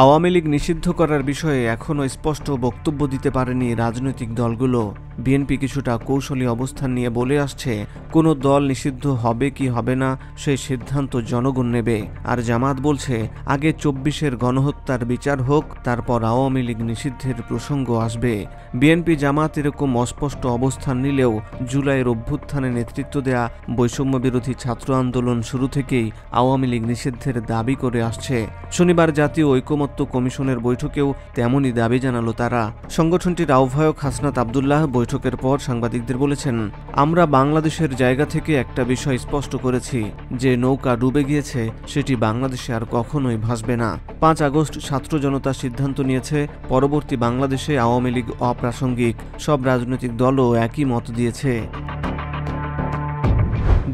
আওয়ামী লীগ নিষিদ্ধ করার বিষয়ে এখনও স্পষ্ট বক্তব্য দিতে পারেনি রাজনৈতিক দলগুলো। বিএনপি কিছুটা কৌশলী অবস্থান নিয়ে বলে আসছে, কোনো দল নিষিদ্ধ হবে কি হবে না সেই সিদ্ধান্ত জনগণ নেবে। আর জামাত বলছে, আগে ২৪-এর গণহত্যার বিচার হোক, তারপর আওয়ামী লীগ নিষিদ্ধের প্রসঙ্গ আসবে। বিএনপি জামাত এরকম অস্পষ্ট অবস্থান নিলেও জুলাইয়ের অভ্যুত্থানে নেতৃত্ব দেয়া বৈষম্য বিরোধী ছাত্র আন্দোলন শুরু থেকেই আওয়ামী লীগ নিষিদ্ধের দাবি করে আসছে। শনিবার জাতীয় ঐকমত্য কমিশনের বৈঠকেও তেমনই দাবি জানালো তারা। সংগঠনটির আহ্বায়ক হাসনাত আব্দুল্লাহ বৈঠকের পর সাংবাদিকদের বলেছেন, আমরা বাংলাদেশের জায়গা থেকে একটা বিষয় স্পষ্ট করেছি, যে নৌকা ডুবে গিয়েছে সেটি বাংলাদেশে আর কখনোই ভাসবে না। ৫ আগস্ট ছাত্র জনতা সিদ্ধান্ত নিয়েছে, পরবর্তী বাংলাদেশে আওয়ামী লীগ অপ্রাসঙ্গিক। সব রাজনৈতিক দলও একই মত দিয়েছে।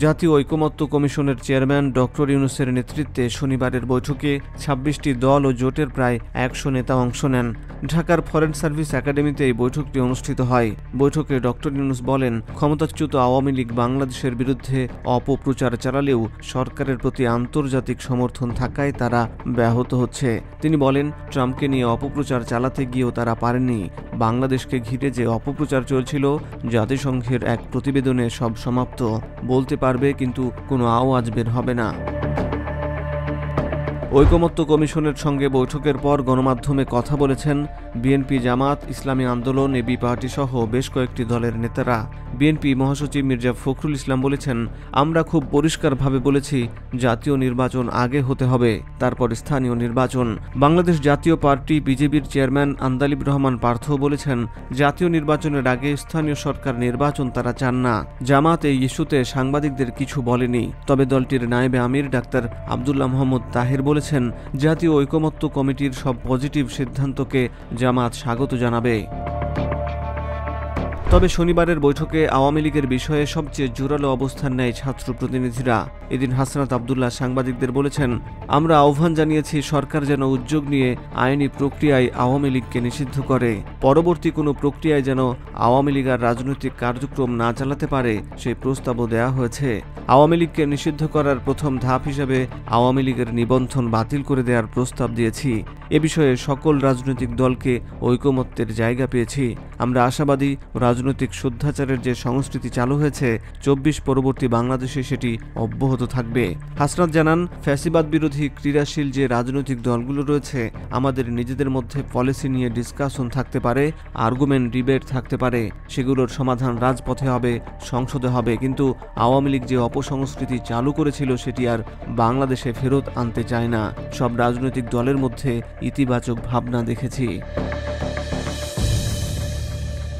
জাতীয় ঐকমত্য কমিশনের চেয়ারম্যান ডক্টর ইউনূসের নেতৃত্বে শনিবারের বৈঠকে ২৬টি দল ও জোটের প্রায় ১০০ নেতা অংশ নেন। ঢাকার ফরেন সার্ভিস একাডেমিতে এই বৈঠকটি অনুষ্ঠিত হয়। বৈঠকে ডক্টর ইউনূস বলেন, ক্ষমতাচ্যুত আওয়ামী লীগ বাংলাদেশের বিরুদ্ধে অপপ্রচার চালালেও সরকারের প্রতি আন্তর্জাতিক সমর্থন থাকায় তারা ব্যাহত হচ্ছে। তিনি বলেন, ট্রাম্পকে নিয়ে অপপ্রচার চালাতে গিয়েও তারা পারেনি। বাংলাদেশকে ঘিরে যে অপপ্রচার চলছিল, জাতিসংঘের এক প্রতিবেদনে সব সমাপ্ত বলতে পারবে, কিন্তু কোনো আওয়াজ বের হবে না। ঐকমত্য কমিশনের সঙ্গে বৈঠকের পর গণমাধ্যমে কথা বলেছেন বিএনপি, জামাত, ইসলামী আন্দোলন, এবি পার্টি সহ বেশ কয়েকটি দলের নেতারা। বিএনপি মহাসচিব মির্জা ফখরুল ইসলাম বলেছেন, আমরা খুব পরিষ্কারভাবে বলেছি, জাতীয় নির্বাচন আগে হতে হবে, তারপর স্থানীয় নির্বাচন। বাংলাদেশ জাতীয় পার্টি বিজেপির চেয়ারম্যান আন্দালিব রহমান পার্থ বলেছেন, জাতীয় নির্বাচনের আগে স্থানীয় সরকার নির্বাচন তারা চান না। জামাত এই ইস্যুতে সাংবাদিকদের কিছু বলেনি, তবে দলটির নায়েবে আমির ডাক্তার আব্দুল্লাহ মোহাম্মদ তাহের বলেছেন, জাতীয় ঐকমত্য কমিটির সব পজিটিভ সিদ্ধান্তকে জামাত স্বাগত জানাবে। তবে শনিবারের বৈঠকে আওয়ামী লীগের বিষয়ে সবচেয়ে জোরালো অবস্থান নেয় ছাত্র প্রতিনিধিরা। এদিন হাসনাত আব্দুল্লাহ সাংবাদিকদের বলেছেন, আমরা আহ্বান জানিয়েছি সরকার যেন উদ্যোগ নিয়ে আইনি প্রক্রিয়ায় আওয়ামী লীগকে নিষিদ্ধ করে। পরবর্তী কোনো প্রক্রিয়ায় যেন আওয়ামী লীগ আর রাজনৈতিক কার্যক্রম না চালাতে পারে সেই প্রস্তাবও দেয়া হয়েছে। আওয়ামী লীগকে নিষিদ্ধ করার প্রথম ধাপ হিসেবে আওয়ামী লীগের নিবন্ধন বাতিল করে দেওয়ার প্রস্তাব দিয়েছি। এ বিষয়ে সকল রাজনৈতিক দলকে ঐকমত্যের জায়গা পেয়েছি। আমরা আশাবাদী, রাজনৈতিক শুদ্ধাচারের যে সংস্কৃতি চালু হয়েছে ২৪ পরবর্তী বাংলাদেশে সেটি অব্যাহত থাকবে। হাসনাত জানান, ফ্যাসিবাদ বিরোধী ক্রীড়াশীল যে রাজনৈতিক দলগুলো রয়েছে, আমাদের নিজেদের মধ্যে পলিসি নিয়ে ডিসকাশন থাকতে পারে, আর্গুমেন্ট ডিবেট থাকতে পারে, সেগুলোর সমাধান রাজপথে হবে, সংসদে হবে, কিন্তু আওয়ামী লীগ যে অপসংস্কৃতি চালু করেছিল সেটি আর বাংলাদেশে ফেরত আনতে চায় না। সব রাজনৈতিক দলের মধ্যে ইতিবাচক ভাবনা দেখেছি।